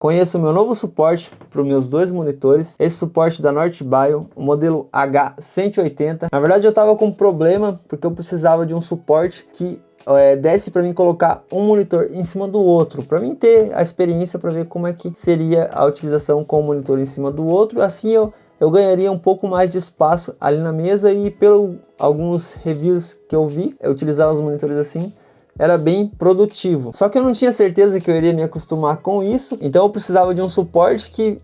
Conheço o meu novo suporte para os meus dois monitores, esse suporte da Northbio, o modelo H180. Na verdade eu estava com um problema porque eu precisava de um suporte que desse para mim colocar um monitor em cima do outro, para mim ter a experiência para ver como é que seria a utilização com o monitor em cima do outro. Assim eu ganharia um pouco mais de espaço ali na mesa, e pelo alguns reviews que eu vi, eu utilizava os monitores assim, era bem produtivo. Só que eu não tinha certeza que eu iria me acostumar com isso, então eu precisava de um suporte que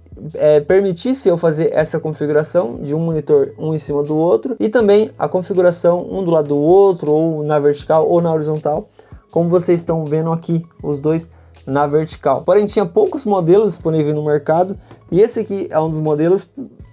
permitisse eu fazer essa configuração de um monitor um em cima do outro, e também a configuração um do lado do outro, ou na vertical ou na horizontal, como vocês estão vendo aqui, os dois na vertical. Porém tinha poucos modelos disponíveis no mercado, e esse aqui é um dos modelos,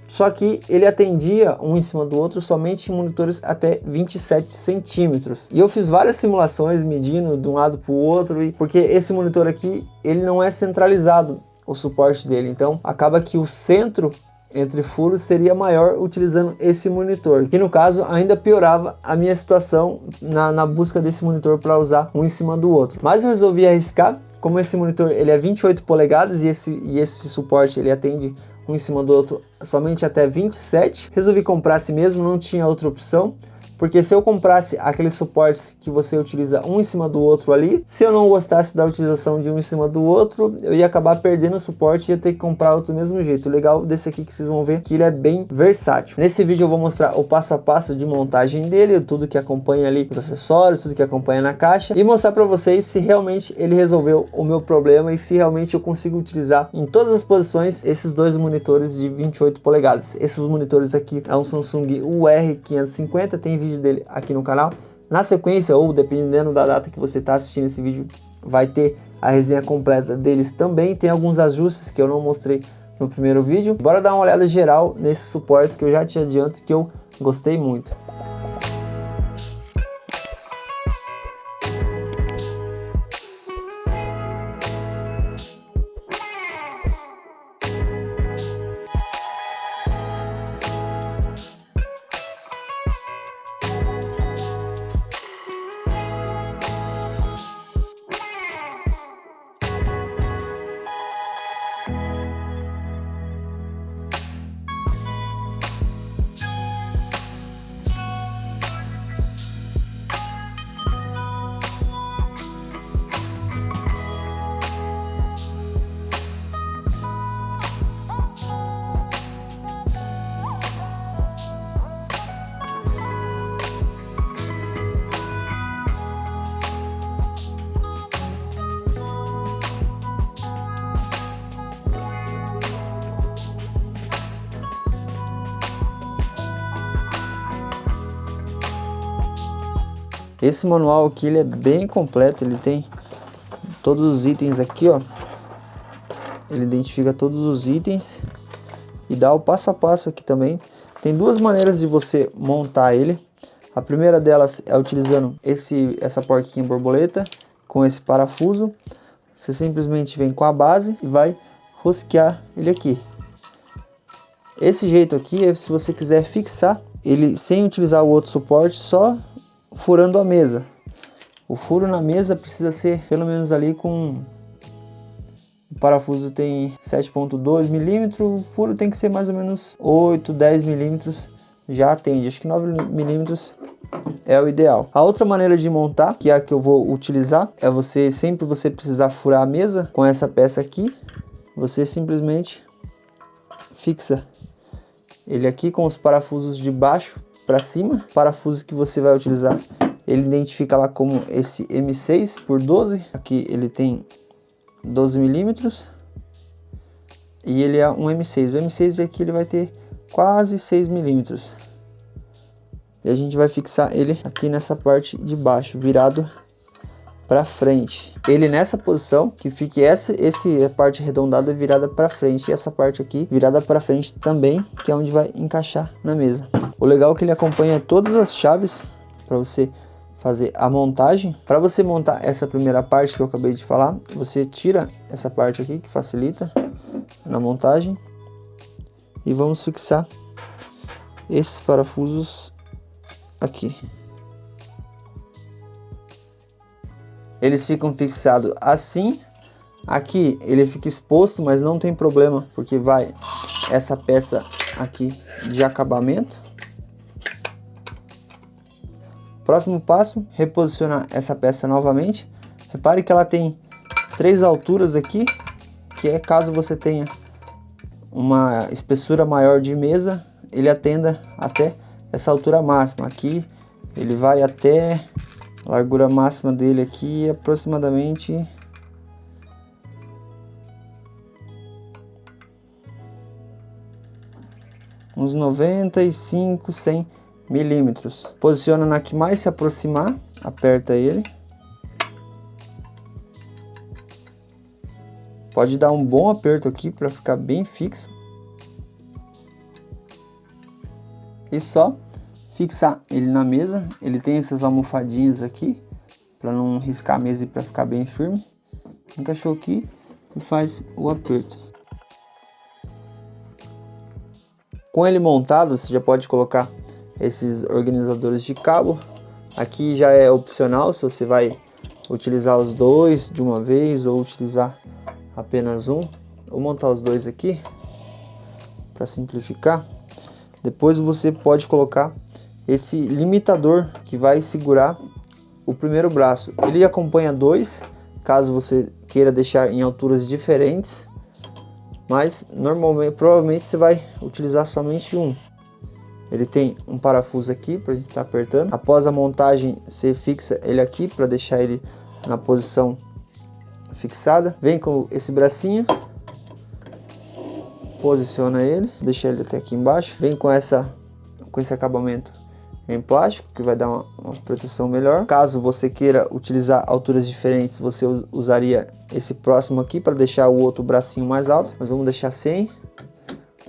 só que ele atendia um em cima do outro somente em monitores até 27 centímetros. E eu fiz várias simulações medindo de um lado para o outro, porque esse monitor aqui ele não é centralizado, o suporte dele, então acaba que o centro entre furos seria maior utilizando esse monitor, que no caso ainda piorava a minha situação na busca desse monitor para usar um em cima do outro. Mas eu resolvi arriscar, como esse monitor ele é 28 polegadas e esse suporte ele atende um em cima do outro somente até 27, resolvi comprar assim mesmo, não tinha outra opção. Porque se eu comprasse aqueles suportes que você utiliza um em cima do outro ali, se eu não gostasse da utilização de um em cima do outro, eu ia acabar perdendo o suporte e ia ter que comprar outro do mesmo jeito. O legal desse aqui que vocês vão ver que ele é bem versátil. Nesse vídeo eu vou mostrar o passo a passo de montagem dele, tudo que acompanha ali, os acessórios, tudo que acompanha na caixa, e mostrar para vocês se realmente ele resolveu o meu problema e se realmente eu consigo utilizar em todas as posições esses dois monitores de 28 polegadas. Esses monitores aqui é um Samsung UR550, tem vídeo dele aqui no canal. Na sequência, ou dependendo da data que você está assistindo esse vídeo, vai ter a resenha completa deles também. Tem alguns ajustes que eu não mostrei no primeiro vídeo. Bora dar uma olhada geral nesses suportes que eu já te adianto que eu gostei muito. Esse manual aqui ele é bem completo, ele tem todos os itens aqui, ó. Ele identifica todos os itens e dá o passo a passo aqui também. Tem duas maneiras de você montar ele. A primeira delas é utilizando essa porquinha borboleta com esse parafuso. Você simplesmente vem com a base e vai rosquear ele aqui. Esse jeito aqui é se você quiser fixar ele sem utilizar o outro suporte, só furando a mesa. O furo na mesa precisa ser pelo menos ali com... O parafuso tem 7.2 milímetros, o furo tem que ser mais ou menos 8, 10 milímetros, já atende. Acho que 9 milímetros é o ideal. A outra maneira de montar, que é a que eu vou utilizar, é sempre você precisar furar a mesa com essa peça aqui, você simplesmente fixa ele aqui com os parafusos de baixo para cima. O parafuso que você vai utilizar, ele identifica lá como esse M6 por 12. Aqui ele tem 12 milímetros e ele é um M6. O M6 aqui ele vai ter quase 6 milímetros. E a gente vai fixar ele aqui nessa parte de baixo, virado para frente. Ele nessa posição, que fique essa parte arredondada virada para frente, e essa parte aqui virada para frente também, que é onde vai encaixar na mesa. O legal é que ele acompanha todas as chaves para você fazer a montagem. Para você montar essa primeira parte que eu acabei de falar, você tira essa parte aqui que facilita na montagem e vamos fixar esses parafusos aqui. Eles ficam fixados assim Aqui ele fica exposto, mas não tem problema, porque vai essa peça aqui de acabamento. Próximo passo, reposicionar essa peça novamente. Repare que ela tem 3 alturas aqui, que é caso você tenha uma espessura maior de mesa, ele atenda até essa altura máxima. Aqui ele vai até a largura máxima dele aqui, aproximadamente uns 95, 100 milímetros. Posiciona na que mais se aproximar, aperta ele. Pode dar um bom aperto aqui para ficar bem fixo. E só fixar ele na mesa. Ele tem essas almofadinhas aqui para não riscar a mesa e para ficar bem firme. Encaixou aqui e faz o aperto. Com ele montado, você já pode colocar esses organizadores de cabo. Aqui já é opcional se você vai utilizar os dois de uma vez ou utilizar apenas um. Vou montar os dois aqui para simplificar. Depois você pode colocar esse limitador que vai segurar o primeiro braço. Ele acompanha dois, caso você queira deixar em alturas diferentes, mas normalmente, provavelmente você vai utilizar somente um. Ele tem um parafuso aqui para a gente estar apertando. Após a montagem, você fixa ele aqui para deixar ele na posição fixada. Vem com esse bracinho, posiciona ele, deixa ele até aqui embaixo. Vem com esse acabamento em plástico, que vai dar uma proteção melhor. Caso você queira utilizar alturas diferentes, você usaria esse próximo aqui para deixar o outro bracinho mais alto. Nós vamos deixar sem.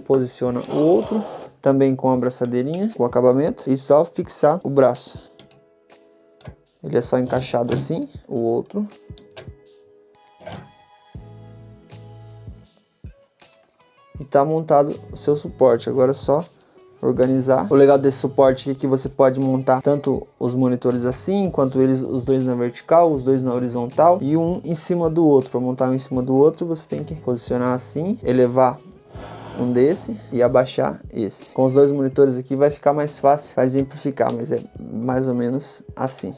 Posiciona o outro, também com a abraçadeirinha, com o acabamento, e só fixar o braço. Ele é só encaixado assim, o outro. E tá montado o seu suporte. Agora é só organizar. O legal desse suporte é que você pode montar tanto os monitores assim, quanto os dois na vertical, os dois na horizontal e um em cima do outro. Para montar um em cima do outro, você tem que posicionar assim, elevar um desse e abaixar esse. Com os dois monitores aqui vai ficar mais fácil para exemplificar, mas é mais ou menos assim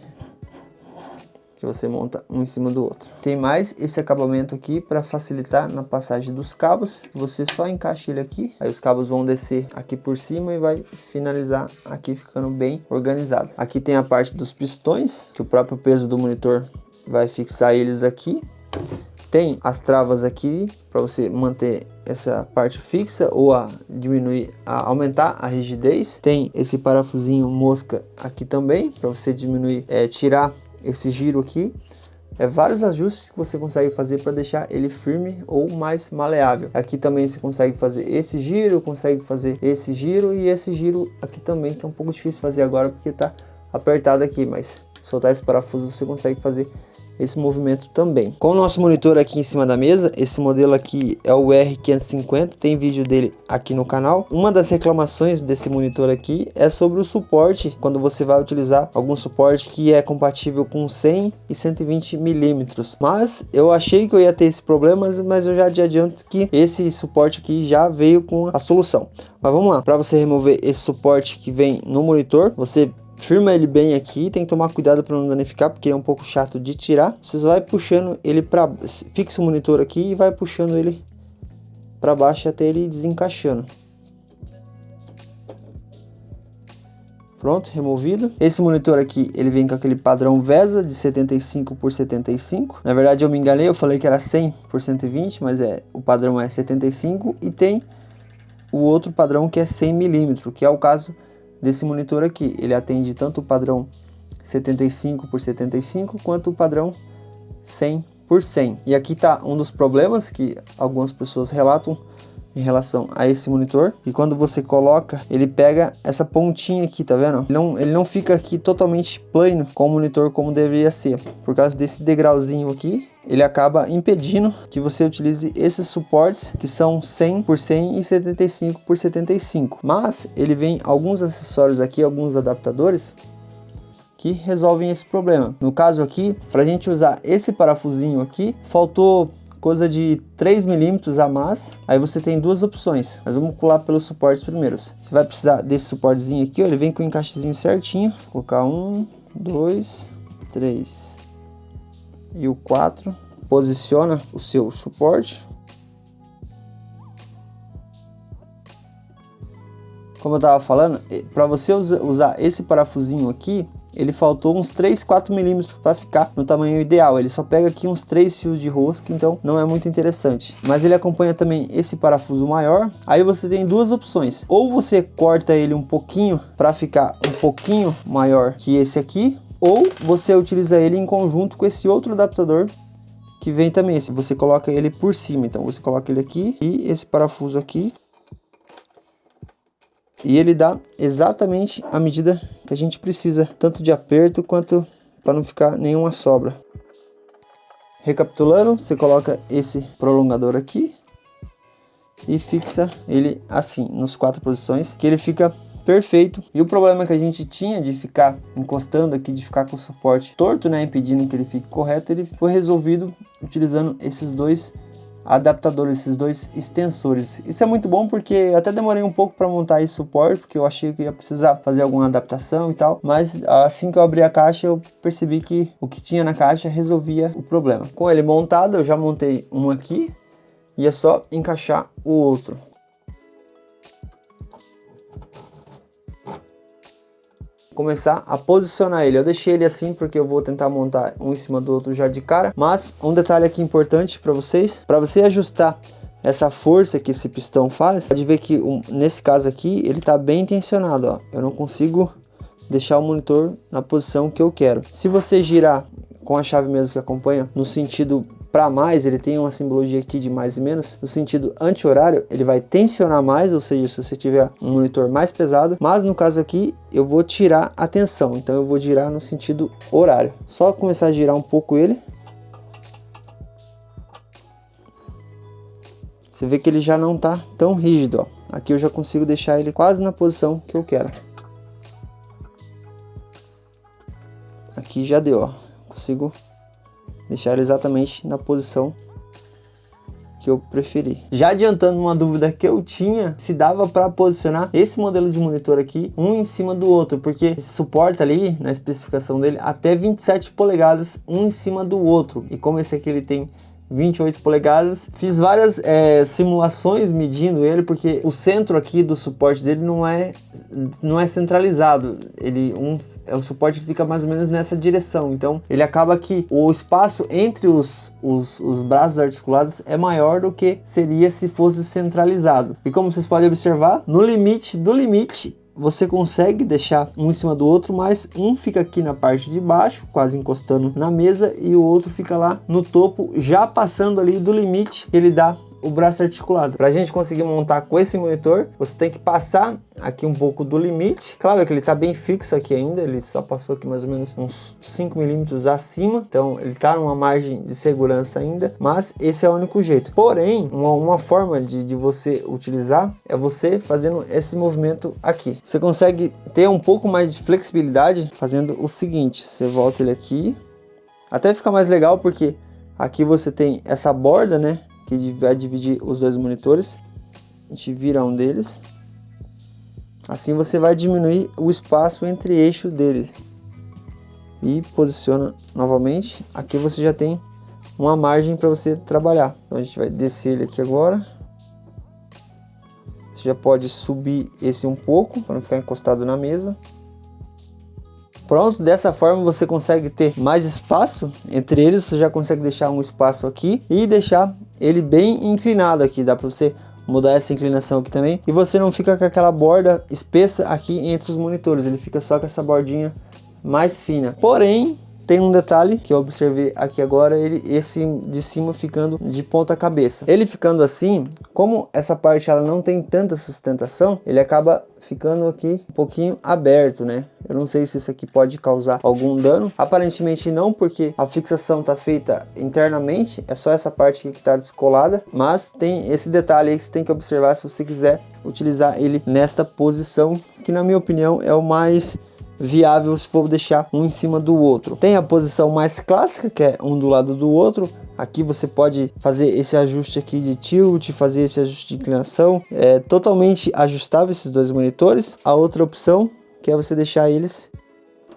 que você monta um em cima do outro. Tem mais esse acabamento aqui para facilitar na passagem dos cabos. Você só encaixa ele aqui, aí os cabos vão descer aqui por cima e vai finalizar aqui ficando bem organizado. Aqui tem a parte dos pistões, que o próprio peso do monitor vai fixar eles aqui. Tem as travas aqui para você manter essa parte fixa ou aumentar a rigidez. Tem esse parafusinho mosca aqui também para você diminuir, tirar esse giro aqui. Vários ajustes que você consegue fazer para deixar ele firme ou mais maleável. Aqui também você consegue fazer esse giro, consegue fazer esse giro e esse giro aqui também, que é um pouco difícil fazer agora porque está apertado aqui, mas soltar esse parafuso você consegue fazer esse movimento também. Com o nosso monitor aqui em cima da mesa, esse modelo aqui é o R550, tem vídeo dele aqui no canal. Uma das reclamações desse monitor aqui é sobre o suporte, quando você vai utilizar algum suporte que é compatível com 100 e 120 milímetros. Mas eu achei que eu ia ter esse problema, mas eu já adianto que esse suporte aqui já veio com a solução. Mas vamos lá, para você remover esse suporte que vem no monitor, você firma ele bem aqui, tem que tomar cuidado para não danificar, porque é um pouco chato de tirar. Você vai puxando ele para, fixa o monitor aqui e vai puxando ele para baixo até ele desencaixando. Pronto, removido. Esse monitor aqui, ele vem com aquele padrão VESA de 75 por 75. Na verdade eu me enganei, eu falei que era 100 por 120, mas o padrão é 75 e tem o outro padrão que é 100 milímetros, que é o caso desse monitor aqui. Ele atende tanto o padrão 75 por 75 quanto o padrão 100 por 100. E aqui tá um dos problemas que algumas pessoas relatam em relação a esse monitor, e quando você coloca, ele pega essa pontinha aqui, tá vendo? Ele não fica aqui totalmente plano com o monitor como deveria ser. Por causa desse degrauzinho aqui, ele acaba impedindo que você utilize esses suportes que são 100 por 100 e 75 por 75. Mas ele vem alguns acessórios aqui, alguns adaptadores que resolvem esse problema. No caso aqui, para a gente usar esse parafusinho aqui, faltou coisa de 3 milímetros a mais. Aí você tem duas opções, mas vamos pular pelos suportes primeiros. Você vai precisar desse suportezinho aqui, ó, ele vem com o encaixezinho certinho. Vou colocar 1, 2, 3 e o 4. Posiciona o seu suporte. Como eu estava falando, para você usar esse parafusinho aqui, ele faltou uns 3, 4 milímetros para ficar no tamanho ideal. Ele só pega aqui uns 3 fios de rosca, então não é muito interessante. Mas ele acompanha também esse parafuso maior. Aí você tem duas opções. Ou você corta ele um pouquinho para ficar um pouquinho maior que esse aqui, ou você utiliza ele em conjunto com esse outro adaptador que vem também. Você coloca ele por cima, então você coloca ele aqui e esse parafuso aqui. E ele dá exatamente a medida que a gente precisa, tanto de aperto quanto para não ficar nenhuma sobra. Recapitulando, você coloca esse prolongador aqui e fixa ele assim, nas 4 posições, que ele fica perfeito. E o problema que a gente tinha de ficar encostando aqui, de ficar com o suporte torto, né, impedindo que ele fique correto, ele foi resolvido utilizando esses dois adaptadores, esses dois extensores. Isso é muito bom porque até demorei um pouco para montar esse suporte, porque eu achei que ia precisar fazer alguma adaptação e tal, mas assim que eu abri a caixa eu percebi que o que tinha na caixa resolvia o problema. Com ele montado, eu já montei um aqui e é só encaixar o outro. Começar a posicionar ele. Eu deixei ele assim porque eu vou tentar montar um em cima do outro já de cara, mas um detalhe aqui importante para vocês, para você ajustar essa força que esse pistão faz, pode ver que nesse caso aqui ele tá bem tensionado, ó. Eu não consigo deixar o monitor na posição que eu quero. Se você girar com a chave mesmo que acompanha no sentido para mais, ele tem uma simbologia aqui de mais e menos, no sentido anti-horário, ele vai tensionar mais, ou seja, se você tiver um monitor mais pesado, mas no caso aqui, eu vou tirar a tensão, então eu vou girar no sentido horário. Só começar a girar um pouco ele, você vê que ele já não tá tão rígido, ó. Aqui eu já consigo deixar ele quase na posição que eu quero. Aqui já deu, ó, consigo deixar ele exatamente na posição que eu preferi. Já adiantando uma dúvida que eu tinha, se dava para posicionar esse modelo de monitor aqui um em cima do outro, porque suporta ali na especificação dele até 27 polegadas um em cima do outro, e como esse aqui ele tem 28 polegadas, fiz várias simulações medindo ele, porque o centro aqui do suporte dele não é centralizado, o suporte fica mais ou menos nessa direção, então ele acaba que o espaço entre os braços articulados é maior do que seria se fosse centralizado. E como vocês podem observar, no limite do limite, você consegue deixar um em cima do outro, mas um fica aqui na parte de baixo, quase encostando na mesa, e o outro fica lá no topo, já passando ali do limite que ele dá o braço articulado. Para a gente conseguir montar com esse monitor, você tem que passar aqui um pouco do limite. Claro que ele está bem fixo aqui ainda, ele só passou aqui mais ou menos uns 5 milímetros acima, então ele está numa margem de segurança ainda, mas esse é o único jeito. Porém, uma forma de você utilizar é você fazendo esse movimento aqui. Você consegue ter um pouco mais de flexibilidade fazendo o seguinte: você volta ele aqui, até fica mais legal porque aqui você tem essa borda, né, que vai dividir os dois monitores. A gente vira um deles, assim você vai diminuir o espaço entre eixos deles e posiciona novamente. Aqui você já tem uma margem para você trabalhar. Então a gente vai descer ele aqui agora. Você já pode subir esse um pouco para não ficar encostado na mesa. Pronto, dessa forma você consegue ter mais espaço entre eles, você já consegue deixar um espaço aqui e deixar ele bem inclinado aqui, dá para você mudar essa inclinação aqui também, e você não fica com aquela borda espessa aqui entre os monitores, ele fica só com essa bordinha mais fina. Porém, tem um detalhe que eu observei aqui agora, esse de cima ficando de ponta cabeça. Ele ficando assim, como essa parte ela não tem tanta sustentação, ele acaba ficando aqui um pouquinho aberto, né? Eu não sei se isso aqui pode causar algum dano. Aparentemente não, porque a fixação tá feita internamente, é só essa parte aqui que tá descolada, mas tem esse detalhe aí que você tem que observar se você quiser utilizar ele nesta posição, que na minha opinião é o mais viável se for deixar um em cima do outro. Tem a posição mais clássica, que é um do lado do outro. Aqui você pode fazer esse ajuste aqui de tilt, fazer esse ajuste de inclinação. É totalmente ajustável esses dois monitores. A outra opção, que é você deixar eles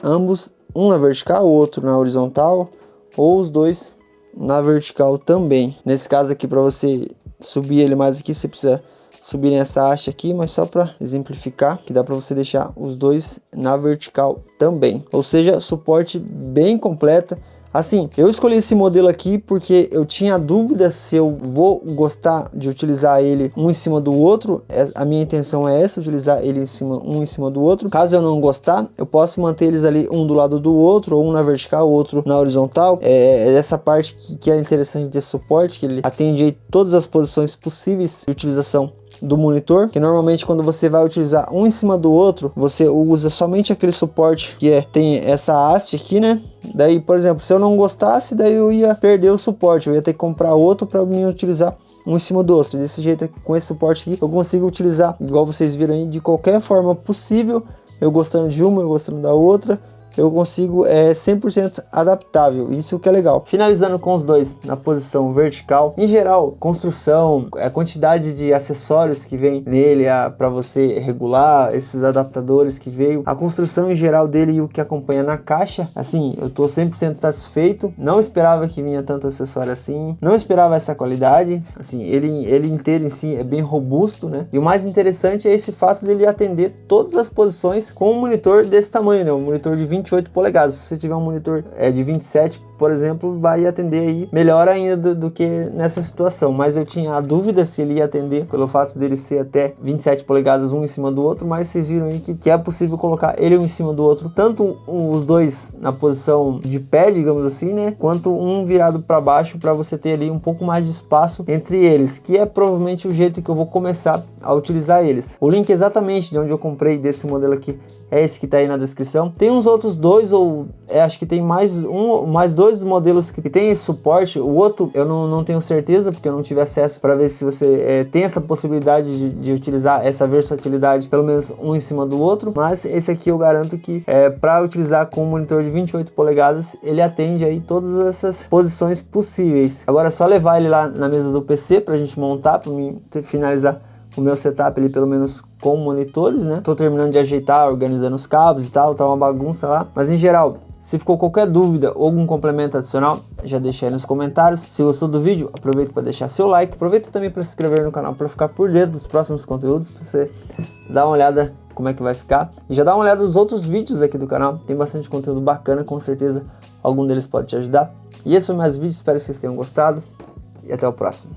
ambos, um na vertical, o outro na horizontal, ou os dois na vertical também. Nesse caso aqui, para você subir ele mais aqui, você precisa subir nessa haste aqui, mas só para exemplificar, que dá para você deixar os dois na vertical também. Ou seja, suporte bem completo. Assim, eu escolhi esse modelo aqui porque eu tinha dúvida se eu vou gostar de utilizar ele um em cima do outro. A minha intenção é essa, utilizar ele um em cima do outro. Caso eu não gostar, eu posso manter eles ali um do lado do outro, ou um na vertical, o outro na horizontal. É essa parte que é interessante desse suporte, que ele atende aí todas as posições possíveis de utilização do monitor, que normalmente quando você vai utilizar um em cima do outro, você usa somente aquele suporte que tem essa haste aqui, né? Daí, por exemplo, se eu não gostasse, daí eu ia perder o suporte, eu ia ter que comprar outro para mim utilizar um em cima do outro. Desse jeito, com esse suporte aqui, eu consigo utilizar, igual vocês viram aí, de qualquer forma possível, eu gostando de uma, eu gostando da outra. Eu consigo 100% adaptável, isso que é legal. Finalizando com os dois na posição vertical, em geral, construção, a quantidade de acessórios que vem nele para você regular, esses adaptadores que veio, a construção em geral dele e o que acompanha na caixa, assim, eu tô 100% satisfeito. Não esperava que vinha tanto acessório assim, não esperava essa qualidade, assim, ele inteiro em si é bem robusto, né? E o mais interessante é esse fato dele atender todas as posições com um monitor desse tamanho, né? Um monitor de 28 polegadas. Se você tiver um monitor de 27, por exemplo, vai atender aí melhor ainda do que nessa situação. Mas eu tinha a dúvida se ele ia atender pelo fato dele ser até 27 polegadas um em cima do outro, mas vocês viram aí que é possível colocar ele um em cima do outro, tanto os dois na posição de pé, digamos assim, né, quanto um virado para baixo, para você ter ali um pouco mais de espaço entre eles, que é provavelmente o jeito que eu vou começar a utilizar eles. O link exatamente de onde eu comprei desse modelo aqui é esse que tá aí na descrição. Tem uns outros dois, ou acho que tem mais dois modelos que tem esse suporte. O outro eu não tenho certeza, porque eu não tive acesso para ver se você tem essa possibilidade de utilizar essa versatilidade, pelo menos um em cima do outro. Mas esse aqui eu garanto que para utilizar com um monitor de 28 polegadas, ele atende aí todas essas posições possíveis. Agora é só levar ele lá na mesa do PC pra gente montar, para mim finalizar o meu setup ali, pelo menos com monitores, né? Tô terminando de ajeitar, organizando os cabos e tal, tá uma bagunça lá. Mas em geral, se ficou qualquer dúvida ou algum complemento adicional, já deixa aí nos comentários. Se gostou do vídeo, aproveita para deixar seu like. Aproveita também para se inscrever no canal para ficar por dentro dos próximos conteúdos, para você dar uma olhada como é que vai ficar. E já dá uma olhada nos outros vídeos aqui do canal, tem bastante conteúdo bacana, com certeza algum deles pode te ajudar. E esse foi mais vídeo, espero que vocês tenham gostado e até o próximo.